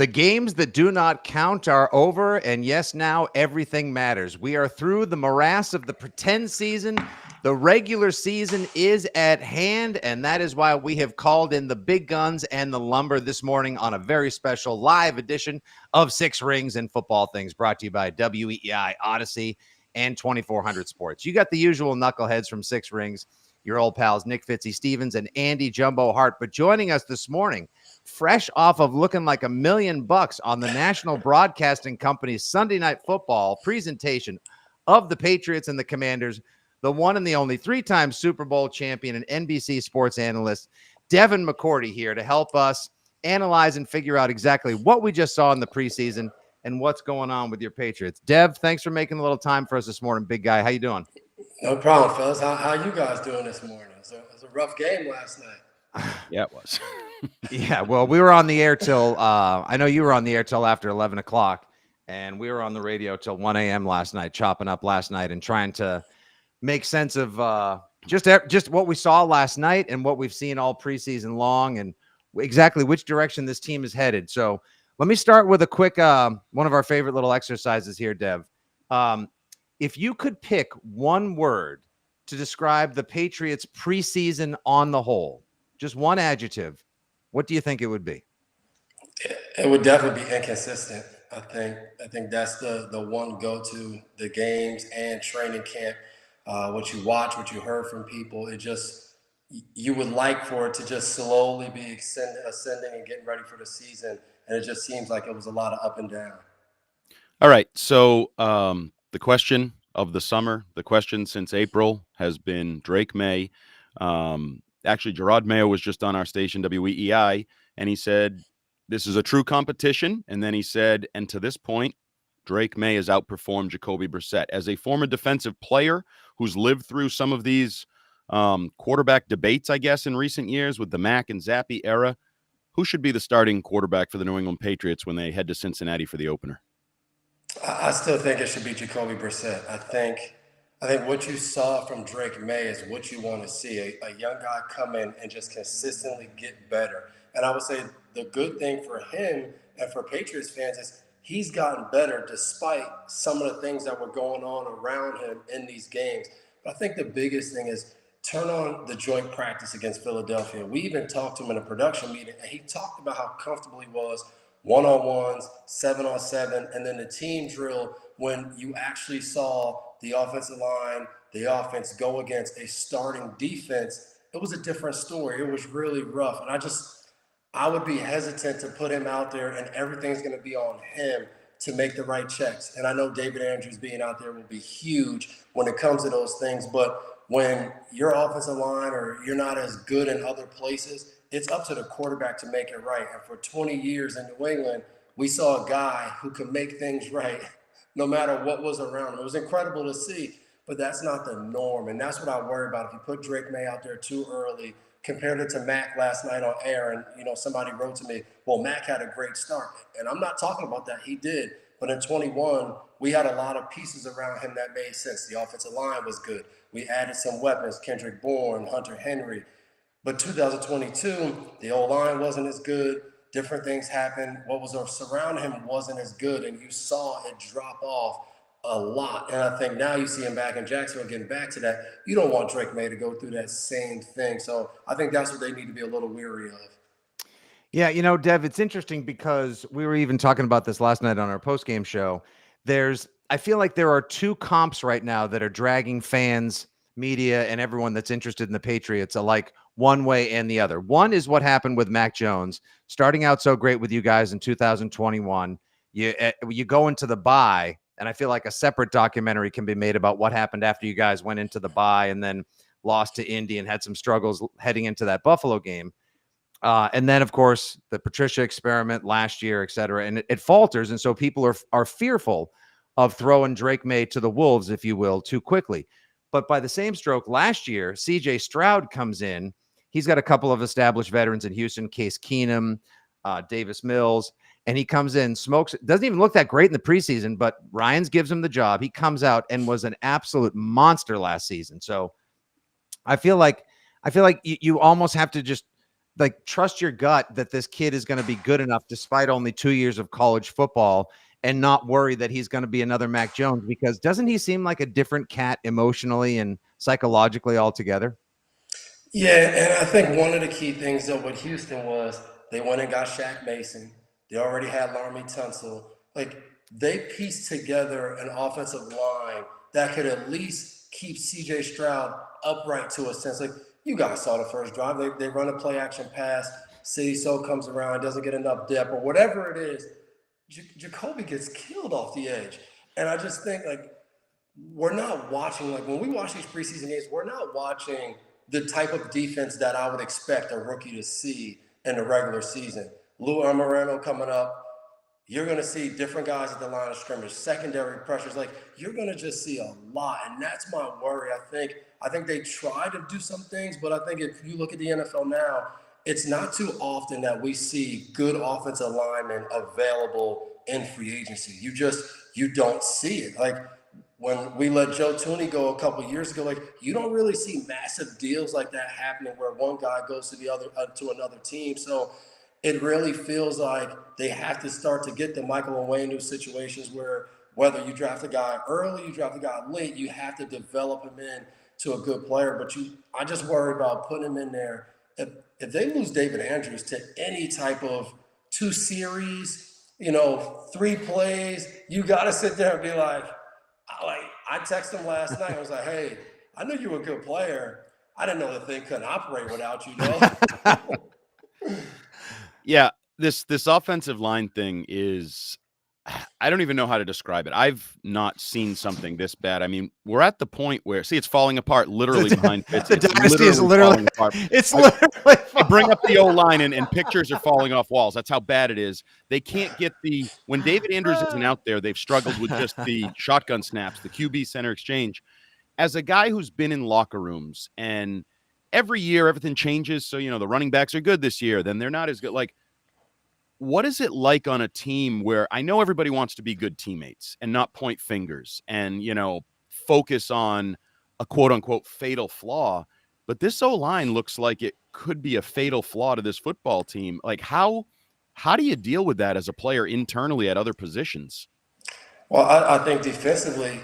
The games that do not count are over, and yes, now everything matters. We are through the morass of the pretend season. The regular season is at hand, and that is why we have called in the big guns and the lumber this morning on a very special live edition of Six Rings and Football Things, brought to you by WEEI, Odyssey, and 2400 Sports. You got the usual knuckleheads from Six Rings, your old pals Nick Fitzy Stevens and Andy Jumbo Hart, but joining us this morning, fresh off of looking like $1 million on the National Broadcasting Company's Sunday Night Football presentation of the Patriots and the Commanders, the one and the only three-time Super Bowl champion and NBC sports analyst, Devin McCourty, here to help us analyze and figure out exactly what we just saw in the preseason and what's going on with your Patriots. Dev, thanks for making a little time for us this morning, big guy. How you doing? No problem, fellas. How you guys doing this morning? It was a rough game last night. Yeah, it was. Yeah, well, we were on the air till I know you were on the air till after 11 o'clock, and we were on the radio till 1 a.m. last night, chopping up last night and trying to make sense of just what we saw last night and what we've seen all preseason long and exactly which direction this team is headed. So let me start with a quick one of our favorite little exercises here, Dev. If you could pick one word to describe the Patriots preseason on the whole, just one adjective, what do you think it would be? It would definitely be inconsistent. I think that's the one go-to, the games and training camp. What you watch, what you heard from people, you would like for it to just slowly be ascending and getting ready for the season. And it just seems like it was a lot of up and down. All right. So the question of the summer, the question since April has been Drake May. Actually, Gerard Mayo was just on our station, WEEI, and he said, this is a true competition. And then he said, and to this point, Drake May has outperformed Jacoby Brissett. As a former defensive player who's lived through some of these quarterback debates, I guess, in recent years with the Mac and Zappy era, who should be the starting quarterback for the New England Patriots when they head to Cincinnati for the opener? I still think it should be Jacoby Brissett. I think what you saw from Drake May is what you want to see. A young guy come in and just consistently get better. And I would say the good thing for him and for Patriots fans is he's gotten better despite some of the things that were going on around him in these games. But I think the biggest thing is turn on the joint practice against Philadelphia. We even talked to him in a production meeting, and he talked about how comfortable he was one-on-ones, 7-on-7, and then the team drill when you actually saw the offensive line, the offense go against a starting defense. It was a different story. It was really rough. And I would be hesitant to put him out there and everything's going to be on him to make the right checks. And I know David Andrews being out there will be huge when it comes to those things. But when your offensive line or you're not as good in other places, it's up to the quarterback to make it right. And for 20 years in New England, we saw a guy who could make things right no matter what was around him. It was incredible to see, but that's not the norm. And that's what I worry about. If you put Drake May out there too early, compared it to Mac last night on air, and somebody wrote to me, well, Mac had a great start. And I'm not talking about that. He did. But in 21, we had a lot of pieces around him that made sense. The offensive line was good. We added some weapons, Kendrick Bourne, Hunter Henry. But 2022, the O-line wasn't as good. Different things happened. What was surrounding him wasn't as good, and you saw it drop off a lot. And I think now you see him back in Jacksonville getting back to that. You don't want Drake May to go through that same thing. So I think that's what they need to be a little weary of. Yeah, Dev, it's interesting because we were even talking about this last night on our post-game show. I feel like there are two comps right now that are dragging fans, media, and everyone that's interested in the Patriots alike one way and the other. One is what happened with Mac Jones, starting out so great with you guys in 2021. You go into the bye, and I feel like a separate documentary can be made about what happened after you guys went into the bye and then lost to Indy and had some struggles heading into that Buffalo game. And then, of course, the Patricia experiment last year, et cetera, and it falters. And so people are fearful of throwing Drake May to the wolves, if you will, too quickly. But by the same stroke, last year, C.J. Stroud comes in. He's got a couple of established veterans in Houston, Case Keenum, Davis Mills, and he comes in, smokes. Doesn't even look that great in the preseason, but Ryans gives him the job. He comes out and was an absolute monster last season. So I feel like you almost have to just like trust your gut that this kid is going to be good enough despite only 2 years of college football, and not worry that he's going to be another Mac Jones, because doesn't he seem like a different cat emotionally and psychologically altogether? Yeah, and I think one of the key things though with Houston was they went and got Shaq Mason. They already had Larmy Tunsil. Like they pieced together an offensive line that could at least keep CJ Stroud upright to a sense. Like you guys saw the first drive. They run a play action pass. City So comes around, doesn't get enough depth, or whatever it is. Jacoby gets killed off the edge. And I just think like we're not watching, like when we watch these preseason games, we're not watching the type of defense that I would expect a rookie to see in the regular season. Lou Amorano coming up, you're going to see different guys at the line of scrimmage, secondary pressures. Like you're going to just see a lot, and that's my worry. I think they try to do some things, but I think if you look at the NFL now, it's not too often that we see good offensive linemen available in free agency. You don't see it. Like when we let Joe Tooney go a couple of years ago, like you don't really see massive deals like that happening where one guy goes to the other to another team. So it really feels like they have to start to get the Michael Onwenu situations where whether you draft a guy early, you draft a guy late, you have to develop him in to a good player. But I just worry about putting him in there. If they lose David Andrews to any type of 2 series, 3 plays, you got to sit there and be like, I texted him last night. I was like, hey, I knew you were a good player. I didn't know the thing couldn't operate without you, though. Yeah, this offensive line thing is, I don't even know how to describe it. I've not seen something this bad. I mean, we're at the point where, see, it's falling apart literally behind Fitz. The It's dynasty is literally falling apart. It's literally I bring up the O-line and pictures are falling off walls. That's how bad it is. They can't get when David Andrews isn't out there, they've struggled with just the shotgun snaps, the QB center exchange. As a guy who's been in locker rooms, and every year everything changes. So, the running backs are good this year, then they're not as good. Like, what is it like on a team where I know everybody wants to be good teammates and not point fingers and, focus on a quote unquote fatal flaw, but this O-line looks like it could be a fatal flaw to this football team. Like how do you deal with that as a player internally at other positions? Well, I think defensively,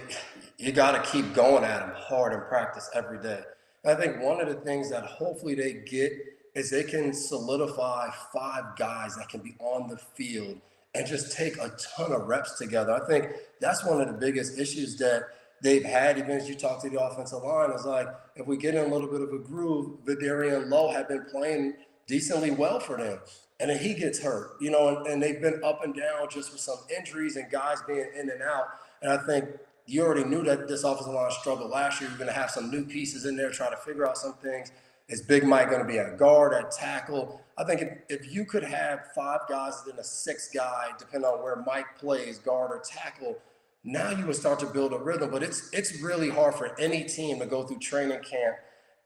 you got to keep going at them hard in practice every day. And I think one of the things that hopefully they get is they can solidify 5 guys that can be on the field and just take a ton of reps together. I think that's one of the biggest issues that they've had, even as you talk to the offensive line, is like if we get in a little bit of a groove, Vidarian Lowe had been playing decently well for them. And then he gets hurt, and they've been up and down just with some injuries and guys being in and out. And I think you already knew that this offensive line struggled last year. You're going to have some new pieces in there trying to figure out some things. Is Big Mike going to be at guard, at tackle? I think if you could have 5 guys and then a 6th guy, depending on where Mike plays, guard or tackle, now you would start to build a rhythm. But it's really hard for any team to go through training camp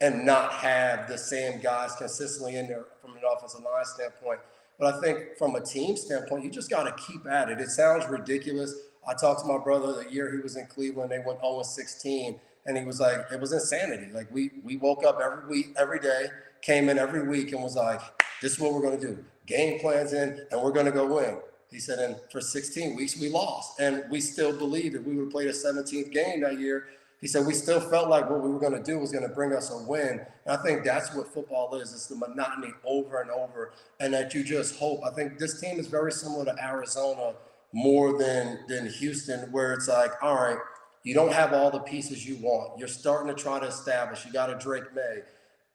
and not have the same guys consistently in there from an offensive line standpoint. But I think from a team standpoint, you just got to keep at it. It sounds ridiculous. I talked to my brother the year he was in Cleveland. They went 0-16, and he was like, it was insanity. Like we woke up every week, every day, came in every week and was like, this is what we're going to do. Game plans in, and we're going to go win. He said, and for 16 weeks, we lost. And we still believed if we would have played a 17th game that year, he said, we still felt like what we were going to do was going to bring us a win. And I think that's what football is. It's the monotony over and over, and that you just hope. I think this team is very similar to Arizona more than Houston, where it's like, all right, you don't have all the pieces you want. You're starting to try to establish. You got a Drake May,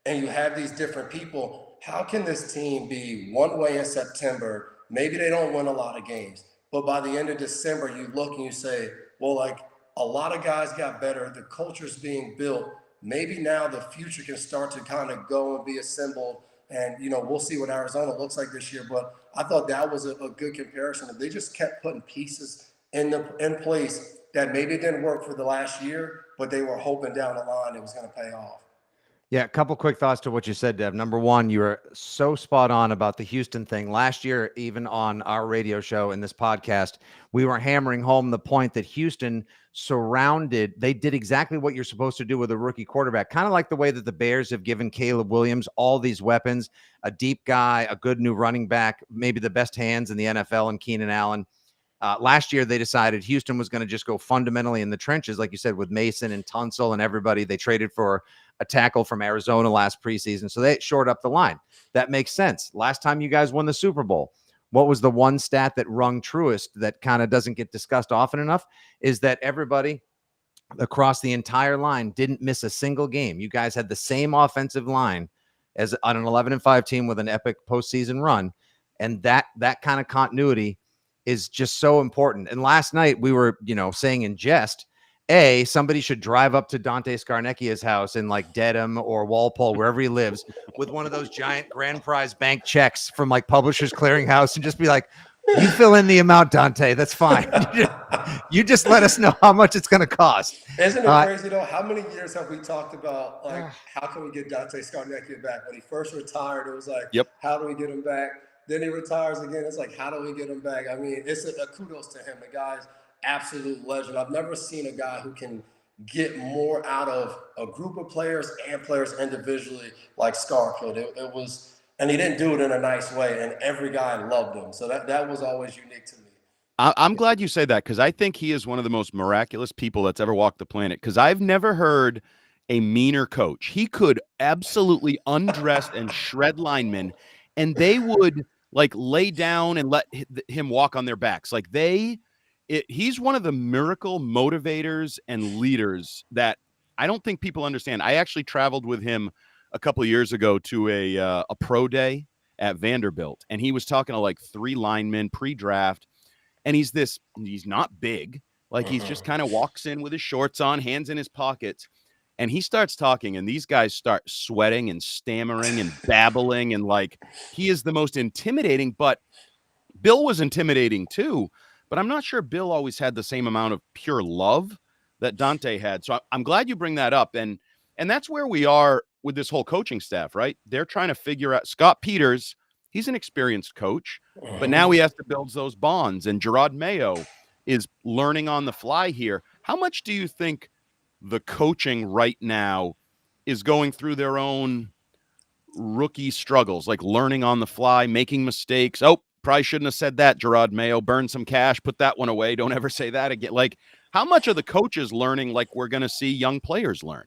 and you have these different people. How can this team be one way in September? Maybe they don't win a lot of games, but by the end of December, you look and you say, well, like, a lot of guys got better. The culture's being built. Maybe now the future can start to kind of go and be assembled. And, we'll see what Arizona looks like this year. But I thought that was a good comparison. If they just kept putting pieces in place that maybe didn't work for the last year, but they were hoping down the line it was going to pay off. Yeah, a couple quick thoughts to what you said, Dev. Number one, you were so spot on about the Houston thing. Last year, even on our radio show and this podcast, we were hammering home the point that Houston they did exactly what you're supposed to do with a rookie quarterback, kind of like the way that the Bears have given Caleb Williams all these weapons, a deep guy, a good new running back, maybe the best hands in the NFL, and Keenan Allen. Last year, they decided Houston was going to just go fundamentally in the trenches, like you said, with Mason and Tunsil and everybody. They traded for a tackle from Arizona last preseason, so they shored up the line. That makes sense. Last time you guys won the Super Bowl, what was the one stat that rung truest that kind of doesn't get discussed often enough is that everybody across the entire line didn't miss a single game. You guys had the same offensive line as on an 11-5 team with an epic postseason run, and that kind of continuity is just so important. And last night we were, saying in jest, somebody should drive up to Dante Scarnecchia's house in like Dedham or Walpole, wherever he lives, with one of those giant grand prize bank checks from like Publishers Clearinghouse and just be like, you fill in the amount, Dante. That's fine. You just let us know how much it's going to cost. Isn't it crazy though? How many years have we talked about like how can we get Dante Scarnecchia back? When he first retired, it was like, how do we get him back? Then he retires again. It's like, how do we get him back? I mean, it's a kudos to him. The guy's absolute legend. I've never seen a guy who can get more out of a group of players and players individually like Scar could. It was, and he didn't do it in a nice way, and every guy loved him. So that was always unique to me. I'm glad you say that because I think he is one of the most miraculous people that's ever walked the planet because I've never heard a meaner coach. He could absolutely undress and shred linemen, and they would like lay down and let him walk on their backs. Like he's one of the miracle motivators and leaders that I don't think people understand. I actually traveled with him a couple of years ago to a pro day at Vanderbilt, and he was talking to like 3 linemen pre-draft, and he's not big. Like he's just kind of walks in with his shorts on, hands in his pockets. And he starts talking, and these guys start sweating and stammering and babbling, and like he is the most intimidating. But Bill was intimidating too. But I'm not sure Bill always had the same amount of pure love that Dante had. So I'm glad you bring that up, and that's where we are with this whole coaching staff, right? They're trying to figure out Scott Peters. He's an experienced coach, but now he has to build those bonds. And Gerard Mayo is learning on the fly here. How much do you think the coaching right now is going through their own rookie struggles, like learning on the fly, making mistakes? Oh, probably shouldn't have said that, Gerard Mayo. Burn some cash, put that one away. Don't ever say that again. Like, how much are the coaches learning like we're going to see young players learn?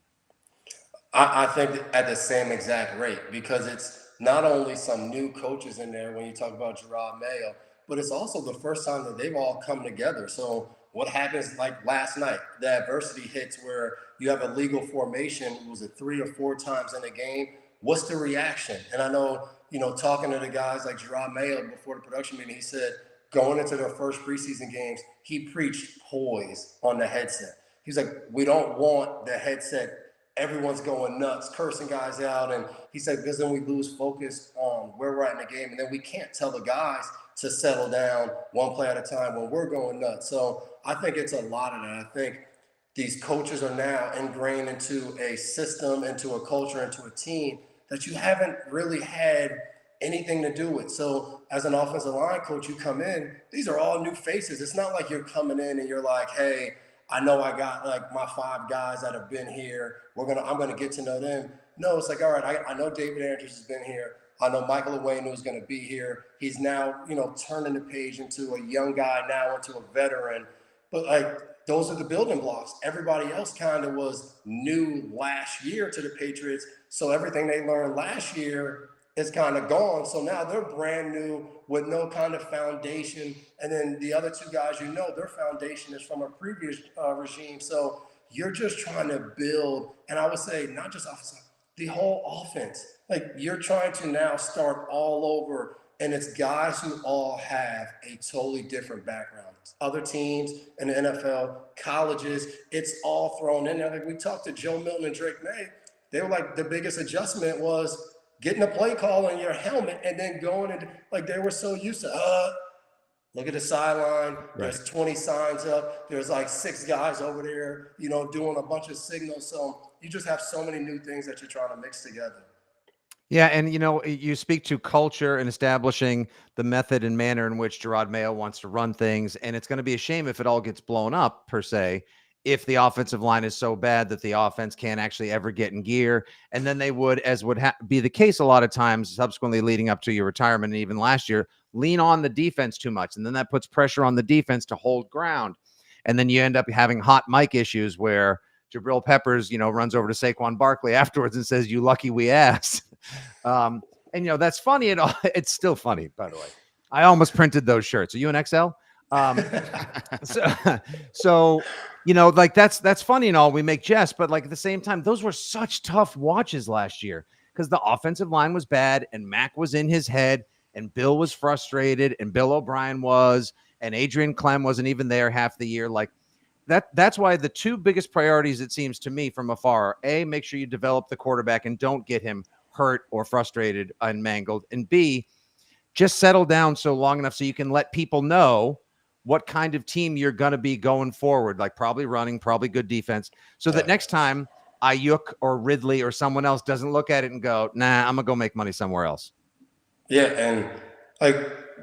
I think at the same exact rate, because it's not only some new coaches in there when you talk about Gerard Mayo, but it's also the first time that they've all come together. So what happens like last night, the adversity hits where you have a legal formation, was it 3 or 4 times in a game? What's the reaction? And I know, talking to the guys like Gerard Mayo before the production meeting, he said going into their first preseason games, he preached poise on the headset. He's like, we don't want the headset, everyone's going nuts, cursing guys out. And he said, because then we lose focus on where we're at in the game. And then we can't tell the guys to settle down one play at a time when we're going nuts. So I think it's a lot of that. I think these coaches are now ingrained into a system, into a culture, into a team that you haven't really had anything to do with. So as an offensive line coach, you come in, these are all new faces. It's not like you're coming in and you're like, hey, I know I got like my 5 guys that have been here. I'm gonna get to know them. No, it's like, all right, I know David Andrews has been here. I know Michael Owenu is going to be here. He's now, turning the page into a young guy, now into a veteran. But like, those are the building blocks. Everybody else kind of was new last year to the Patriots. So everything they learned last year is kind of gone. So now they're brand new with no kind of foundation. And then the other 2 guys, their foundation is from a previous regime. So you're just trying to build, and I would say not just offense, the whole offense. Like you're trying to now start all over, and it's guys who all have a totally different background. Other teams in the NFL, colleges, it's all thrown in there. Like we talked to Joe Milton and Drake May, they were like, the biggest adjustment was getting a play call on your helmet and then going into, like they were so used to, look at the sideline. Right. There's 20 signs up. There's like 6 guys over there, doing a bunch of signals. So you just have so many new things that you're trying to mix together. Yeah, and you speak to culture and establishing the method and manner in which Gerard Mayo wants to run things, and it's going to be a shame if it all gets blown up per se, if the offensive line is so bad that the offense can't actually ever get in gear, and then they would, as would be the case a lot of times, subsequently leading up to your retirement, and even last year, lean on the defense too much, and then that puts pressure on the defense to hold ground, and then you end up having hot mic issues where Jabril Peppers, runs over to Saquon Barkley afterwards and says, "You lucky we asked." And that's funny. It's still funny, by the way. I almost printed those shirts. Are you an XL? So like that's funny and all. We make jest, but like at the same time, those were such tough watches last year because the offensive line was bad and Mac was in his head and Bill was frustrated and Bill O'Brien was, and Adrian Clem wasn't even there half the year. Like that's why the two biggest priorities, it seems to me from afar, A, make sure you develop the quarterback and don't get him hurt or frustrated and mangled, and B, just settle down so long enough so you can let people know what kind of team you're going to be going forward, like probably running, probably good defense, so that next time Ayuk or Ridley or someone else doesn't look at it and go, nah, I'm going to go make money somewhere else. Yeah, and like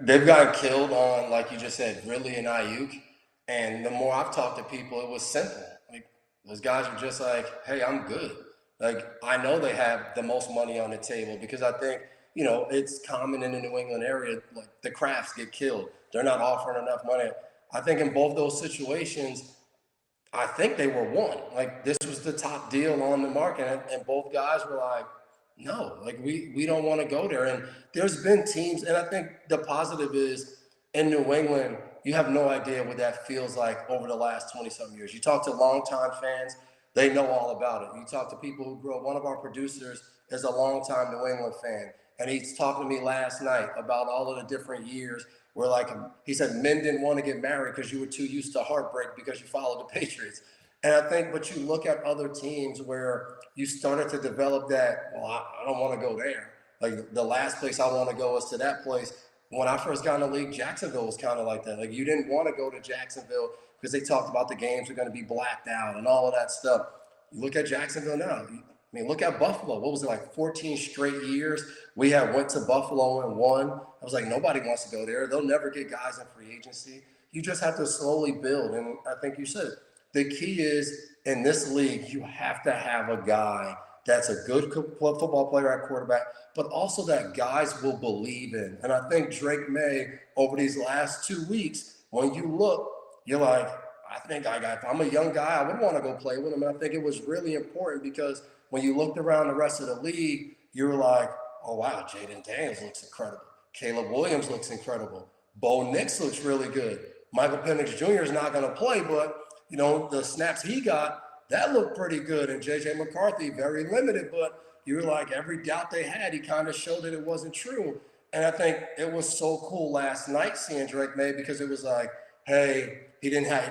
they've gotten killed on, like you just said, Ridley and Ayuk. And the more I've talked to people, it was simple. Like those guys were just like, "Hey, I'm good." Like I know they have the most money on the table because I think it's common in the New England area. Like the crafts get killed; they're not offering enough money. I think in both those situations, I think they were one. Like this was the top deal on the market, and both guys were like, "No, like we don't want to go there." And there's been teams, and I think the positive is in New England, you have no idea what that feels like over the last 20-something years. You talk to longtime fans, they know all about it. You talk to people who grew up. One of our producers is a longtime New England fan, and he's talking to me last night about all of the different years where, like, he said men didn't want to get married because you were too used to heartbreak because you followed the Patriots. And I think, but you look at other teams where you started to develop that, well, I don't want to go there. Like the last place I want to go is to that place. When I first got in the league, Jacksonville was kind of like that. Like you didn't want to go to Jacksonville because they talked about the games are going to be blacked out and all of that stuff. You look at Jacksonville now. I mean, look at Buffalo. What was it, like 14 straight years? We went to Buffalo and won. I was like, nobody wants to go there. They'll never get guys in free agency. You just have to slowly build. And I think you said the key is in this league, you have to have a guy that's a good football player at quarterback, but also that guys will believe in. And I think Drake May, over these last 2 weeks, when you look, you're like, if I'm a young guy, I would want to go play with him. And I think it was really important because when you looked around the rest of the league, you were like, oh, wow, Jaden Daniels looks incredible. Caleb Williams looks incredible. Bo Nix looks really good. Michael Penix Jr. is not going to play, but, the snaps he got, that looked pretty good. And J.J. McCarthy, very limited, but you were like, every doubt they had, he kind of showed that it wasn't true. And I think it was so cool last night seeing Drake May because it was like, hey,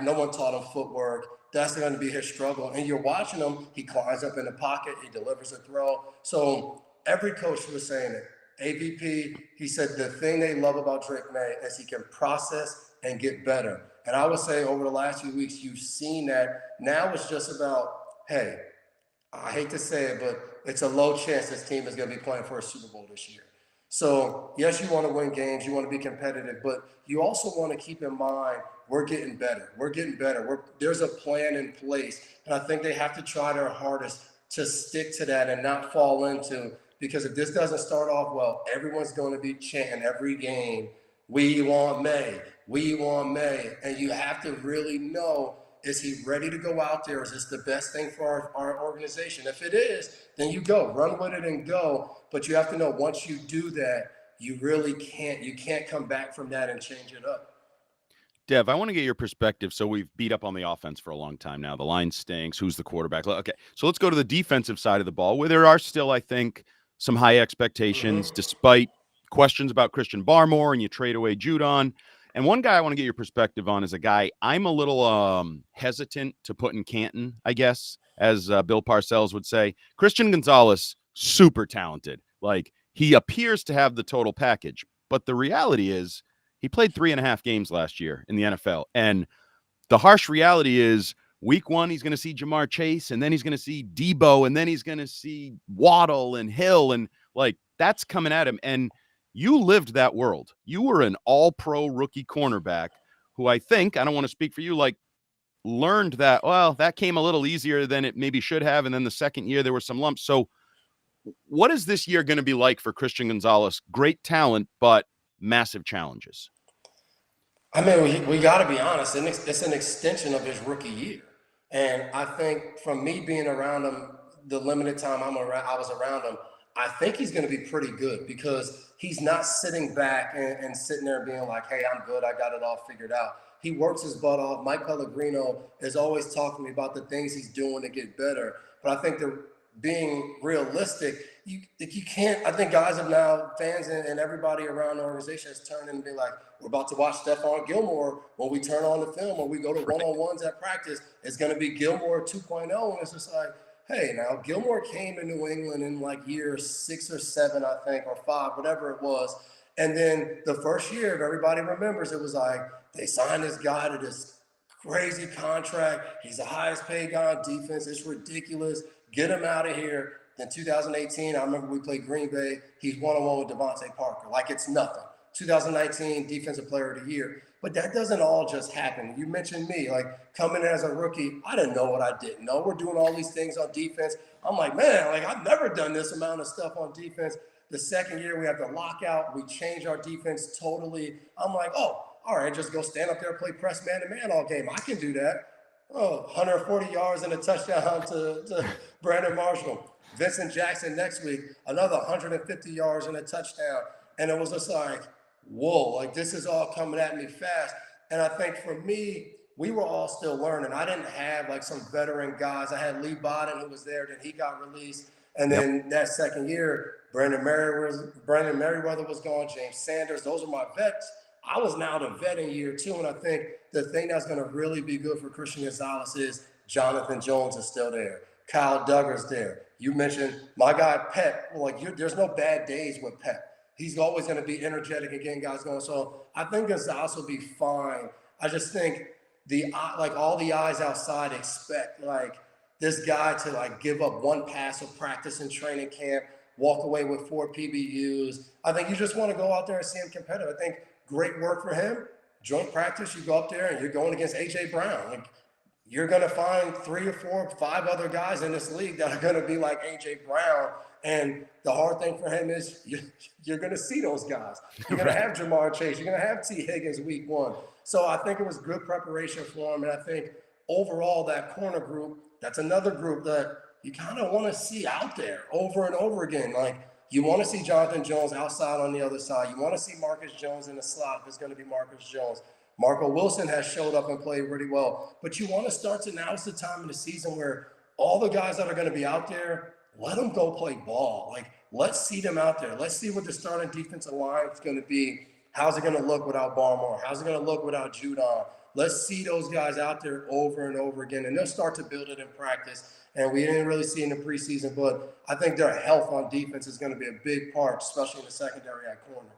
no one taught him footwork. That's going to be his struggle. And you're watching him, he climbs up in the pocket, he delivers a throw. So every coach was saying it. AVP, he said the thing they love about Drake May is he can process and get better. And I would say over the last few weeks, you've seen that. Now it's just about, hey, I hate to say it, but it's a low chance this team is going to be playing for a Super Bowl this year. So, yes, you want to win games, you want to be competitive, but you also want to keep in mind we're getting better. We're getting better. There's a plan in place. And I think they have to try their hardest to stick to that and not fall into, because if this doesn't start off well, everyone's going to be chanting every game, we want May, we want May. And you have to really know, is he ready to go out there? Is this the best thing for our organization? If it is, then you go. Run with it and go. But you have to know once you do that, you really can't come back from that and change it up. Dev, I want to get your perspective. So we've beat up on the offense for a long time now. The line stinks. Who's the quarterback? Okay, so let's go to the defensive side of the ball, where there are still, I think, some high expectations, despite questions about Christian Barmore, and you trade away Judon. And one guy I want to get your perspective on is a guy I'm a little hesitant to put in Canton, I guess, as Bill Parcells would say. Christian Gonzalez, super talented. Like, he appears to have the total package. But the reality is he played 3.5 games last year in the NFL. And the harsh reality is week 1, he's going to see Jamar Chase, and then he's going to see Debo, and then he's going to see Waddle and Hill, and like that's coming at him. And you lived that world. You were an all-pro rookie cornerback who I think, I don't want to speak for you, like learned that, well, that came a little easier than it maybe should have. And then the second year there were some lumps. So what is this year going to be like for Christian Gonzalez? Great talent, but massive challenges. I mean, we got to be honest. It's an extension of his rookie year. And I think from me being around him, the limited time I was around him, I think he's going to be pretty good because he's not sitting back and sitting there being like, hey, I'm good. I got it all figured out. He works his butt off. Mike Pellegrino is always talking to me about the things he's doing to get better. But I think they're being realistic. You can't, I think guys have now, fans and everybody around the organization has turned and be like, we're about to watch Stephon Gilmore when we turn on the film or we go to one-on-ones at practice. It's going to be Gilmore 2.0. And it's just like, hey, now Gilmore came to New England in like year 6 or 7, I think, or 5, whatever it was. And then the first year, if everybody remembers, it was like they signed this guy to this crazy contract. He's the highest paid guy on defense. It's ridiculous. Get him out of here. Then 2018, I remember we played Green Bay. He's one-on-one with Devontae Parker. Like it's nothing. 2019, Defensive Player of the Year. But that doesn't all just happen. You mentioned me, like coming in as a rookie, I didn't know what I didn't know. We're doing all these things on defense. I'm like, man, like I've never done this amount of stuff on defense. The second year we have the lockout. We change our defense totally. I'm like, oh, all right, just go stand up there and play press man-to-man all game. I can do that. Oh, 140 yards and a touchdown to Brandon Marshall. Vincent Jackson next week, another 150 yards and a touchdown. And it was just like, whoa, like this is all coming at me fast. And I think for me, we were all still learning. I didn't have like some veteran guys. I had Lee Bodden who was there, then he got released. And then that second year, Brandon Merriweather was gone, James Sanders. Those are my vets. I was now the vet in year 2. And I think the thing that's going to really be good for Christian Gonzalez is Jonathan Jones is still there. Kyle Duggar's there. You mentioned my guy, Pep. Like, there's no bad days with Pep. He's always going to be energetic and getting guys going. So I think Gonzalez will be fine. I just think all the eyes outside expect like this guy to like give up one pass of practice in training camp, walk away with 4 PBUs. I think you just want to go out there and see him competitive. I think great work for him. Joint practice, you go up there and you're going against A.J. Brown. Like, you're going to find 3 or 4 or 5 other guys in this league that are going to be like A.J. Brown. And the hard thing for him is you're going to see those guys. You're going to have Jamar Chase. You're going to have T. Higgins week 1. So I think it was good preparation for him. And I think overall that corner group, that's another group that you kind of want to see out there over and over again. Like you want to see Jonathan Jones outside on the other side. You want to see Marcus Jones in the slot if it's going to be Marcus Jones. Marco Wilson has showed up and played really well. But you want to start to, now is the time of the season where all the guys that are going to be out there, let them go play ball. Like, let's see them out there. Let's see what the starting defensive line is going to be. How's it going to look without Barmore? How's it going to look without Judon? Let's see those guys out there over and over again, and they'll start to build it in practice. And we didn't really see in the preseason, but I think their health on defense is going to be a big part, especially in the secondary at corner.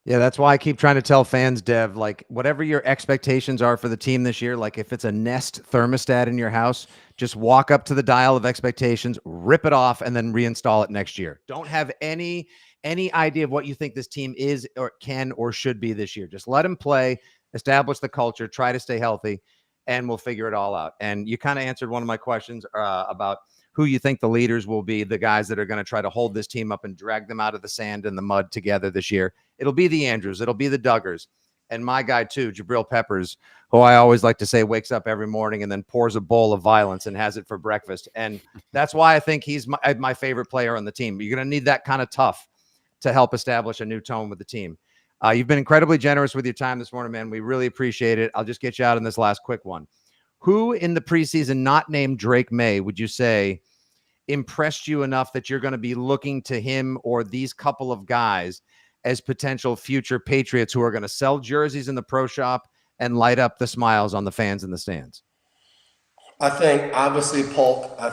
Yeah, that's why I keep trying to tell fans, Dev, like whatever your expectations are for the team this year, like if it's a Nest thermostat in your house, just walk up to the dial of expectations, rip it off, and then reinstall it next year. Don't have any idea of what you think this team is or can or should be this year. Just let them play, establish the culture, try to stay healthy, and we'll figure it all out. And you kind of answered one of my questions about who you think the leaders will be, the guys that are going to try to hold this team up and drag them out of the sand and the mud together this year. It'll be the Andrews. It'll be the Duggars. And my guy, too, Jabril Peppers, who I always like to say wakes up every morning and then pours a bowl of violence and has it for breakfast. And that's why I think he's my favorite player on the team. You're going to need that kind of tough to help establish a new tone with the team. You've been incredibly generous with your time this morning, man. We really appreciate it. I'll just get you out on this last quick one. Who in the preseason not named Drake May would you say impressed you enough that you're going to be looking to him or these couple of guys as potential future Patriots who are going to sell jerseys in the pro shop and light up the smiles on the fans in the stands? I think obviously Polk. I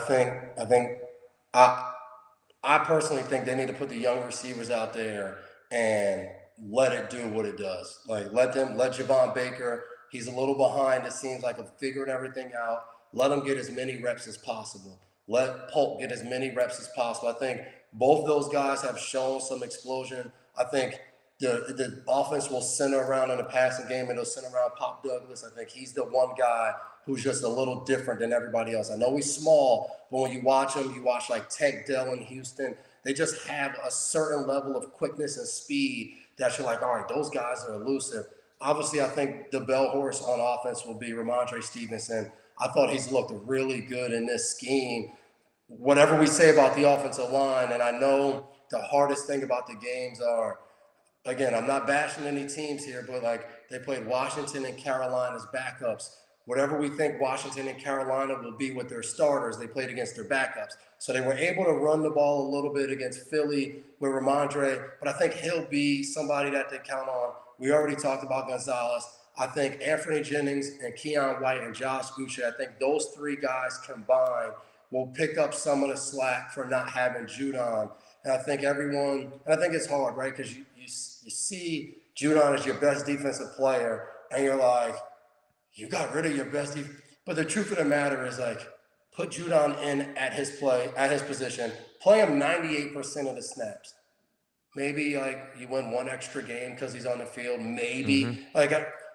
personally think they need to put the young receivers out there and let it do what it does. Like let Javon Baker. He's a little behind. It seems like of figuring everything out. let him get as many reps as possible. Let Polk get as many reps as possible. I think both those guys have shown some explosion. I think the offense will center around in the passing game, and it'll center around Pop Douglas. I think he's the one guy who's just a little different than everybody else. I know he's small, but when you watch him, you watch like Tech Dell in Houston, they just have a certain level of quickness and speed that you're like, all right, those guys are elusive. Obviously, I think the bell horse on offense will be Ramondre Stevenson. I thought he's looked really good in this scheme. Whatever we say about the offensive line, and I know the hardest thing about the games are, again, I'm not bashing any teams here, but like they played Washington and Carolina's backups. Whatever we think Washington and Carolina will be with their starters, they played against their backups. So they were able to run the ball a little bit against Philly with Ramondre, but I think he'll be somebody that they count on. We already talked about Gonzalez. I think Anthony Jennings and Keon White and Josh Uche, I think those three guys combined will pick up some of the slack for not having Judon. And I think it's hard, right? Because you see Judon as your best defensive player, and you're like, you got rid of your best defense. But the truth of the matter is, like, put Judon in at his position, play him 98% of the snaps. Maybe like you win one extra game because he's on the field. Maybe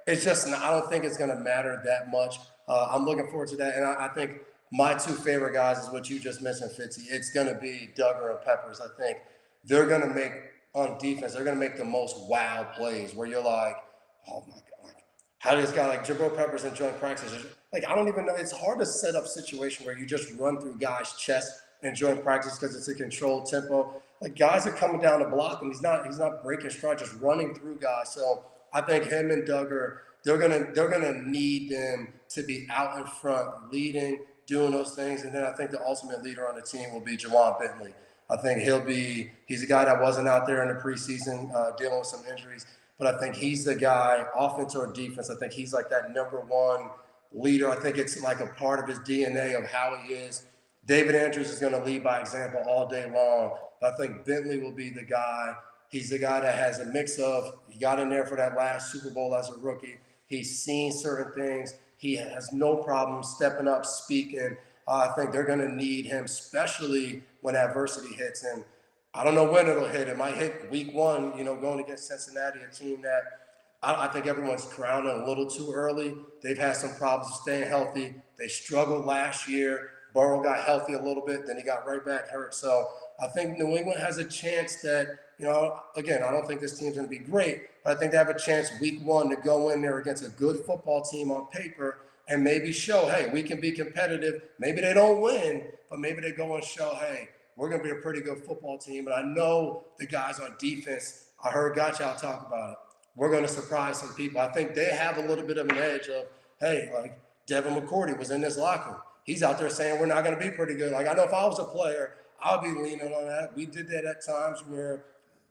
it's just, I don't think it's going to matter that much. I'm looking forward to that. And I think my two favorite guys is what you just mentioned, Fitzy. It's going to be Duggar and Peppers. I think they're going to make, on defense, they're going to make the most wow plays where you're like, oh my God. How does this guy like Jabril Peppers in joint practice? Like, I don't even know. It's hard to set up a situation where you just run through guys' chests in joint practice because it's a controlled tempo. Like, guys are coming down the block, and he's not breaking stride, just running through guys. So I think him and Duggar, they're gonna need them to be out in front, leading, doing those things. And then I think the ultimate leader on the team will be Juwan Bentley. I think he's a guy that wasn't out there in the preseason dealing with some injuries. But I think he's the guy, offense or defense. I think he's like that number one leader. I think it's like a part of his DNA of how he is. David Andrews is going to lead by example all day long. I think Bentley will be the guy. He's the guy that has a mix of, he got in there for that last Super Bowl as a rookie. He's seen certain things. He has no problem stepping up, speaking. I think they're going to need him, especially when adversity hits him. I don't know when it'll hit. It might hit week one, going against Cincinnati, a team that I think everyone's crowning a little too early. They've had some problems staying healthy. They struggled last year. Burrow got healthy a little bit, then he got right back hurt. So I think New England has a chance that, again, I don't think this team's going to be great, but I think they have a chance week one to go in there against a good football team on paper and maybe show, hey, we can be competitive. Maybe they don't win, but maybe they go and show, hey, we're going to be a pretty good football team. And I know the guys on defense, I heard Gotchow talk about it. We're going to surprise some people. I think they have a little bit of an edge of, hey, like Devin McCourty was in this locker room. He's out there saying we're not going to be pretty good. Like, I know if I was a player, I'll be leaning on that. We did that at times where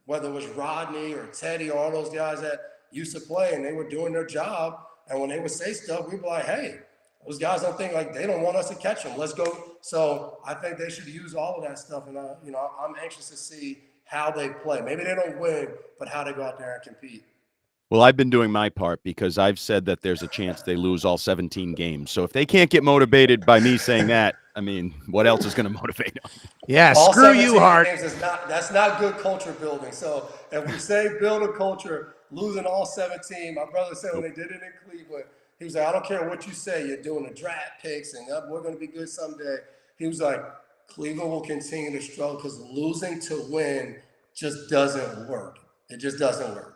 whether it was Rodney or Teddy or all those guys that used to play and they were doing their job. And when they would say stuff, we'd be like, hey, those guys don't think like they don't want us to catch them. Let's go. So I think they should use all of that stuff. And, I'm anxious to see how they play. Maybe they don't win, but how they go out there and compete. Well, I've been doing my part because I've said that there's a chance they lose all 17 games. So if they can't get motivated by me saying that, I mean, what else is going to motivate them? Yeah, all screw you, Hart. That's not good culture building. So if we say build a culture, losing all 17, my brother said when they did it in Cleveland, he was like, I don't care what you say. You're doing the draft picks and we're going to be good someday. He was like, Cleveland will continue to struggle because losing to win just doesn't work. It just doesn't work.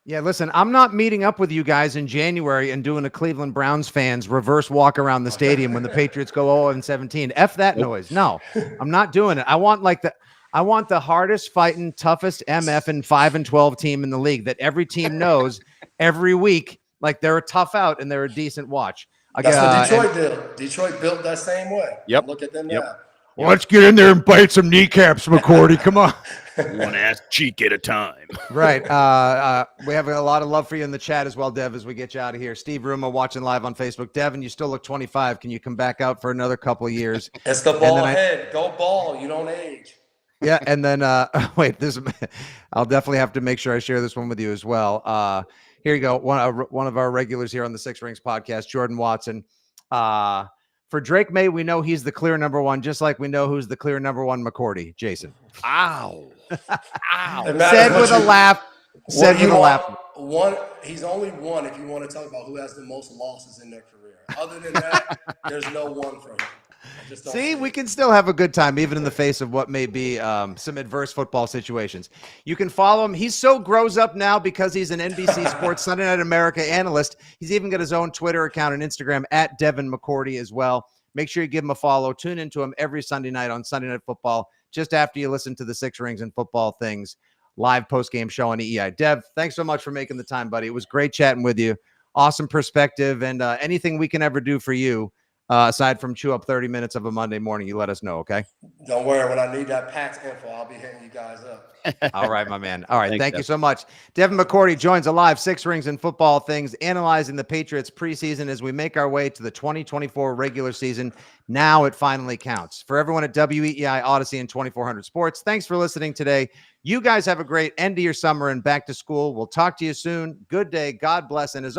Yeah, listen, I'm not meeting up with you guys in January and doing a Cleveland Browns fans reverse walk around the stadium when the Patriots go 0-17. F that noise. No, I'm not doing it. I want the hardest fighting, toughest MF and 5-12 team in the league that every team knows every week. Like they're a tough out and they're a decent watch. That's what Detroit did. Detroit built that same way. Yep. Look at them now. Well, let's get in there and bite some kneecaps, McCourty. Come on. One ass cheek at a time. Right. We have a lot of love for you in the chat as well, Dev, as we get you out of here. Steve Ruma watching live on Facebook. Devin, you still look 25. Can you come back out for another couple of years? It's the ball head. Go ball. You don't age. Yeah. And then, wait, I'll definitely have to make sure I share this one with you as well. Here you go. One of our regulars here on the Six Rings podcast, Jordan Watson. For Drake May, we know he's the clear number one, just like we know who's the clear number one McCourty, Jason. Ow. Ow. Said with a laugh. Said with a laugh. One, he's only one if you want to talk about who has the most losses in their career. Other than that, there's no one for him. See, we can still have a good time, even in the face of what may be some adverse football situations. You can follow him. He's so grows up now because he's an NBC Sports Sunday Night America analyst. He's even got his own Twitter account and Instagram at Devin McCourty as well. Make sure you give him a follow. Tune into him every Sunday night on Sunday Night Football, just after you listen to the Six Rings and Football Things live post-game show on EEI. Dev, thanks so much for making the time, buddy. It was great chatting with you. Awesome perspective, and anything we can ever do for you, aside from chew up 30 minutes of a Monday morning, you let us know, okay? Don't worry. When I need that PAX info, I'll be hitting you guys up. All right, my man. All right, Thanks, thank you so much. Devin McCourty joins a live Six Rings and Football Things, analyzing the Patriots preseason as we make our way to the 2024 regular season. Now it finally counts. For everyone at WEEI, Odyssey, and 2400 Sports, thanks for listening today. You guys have a great end of your summer and back to school. We'll talk to you soon. Good day. God bless. And as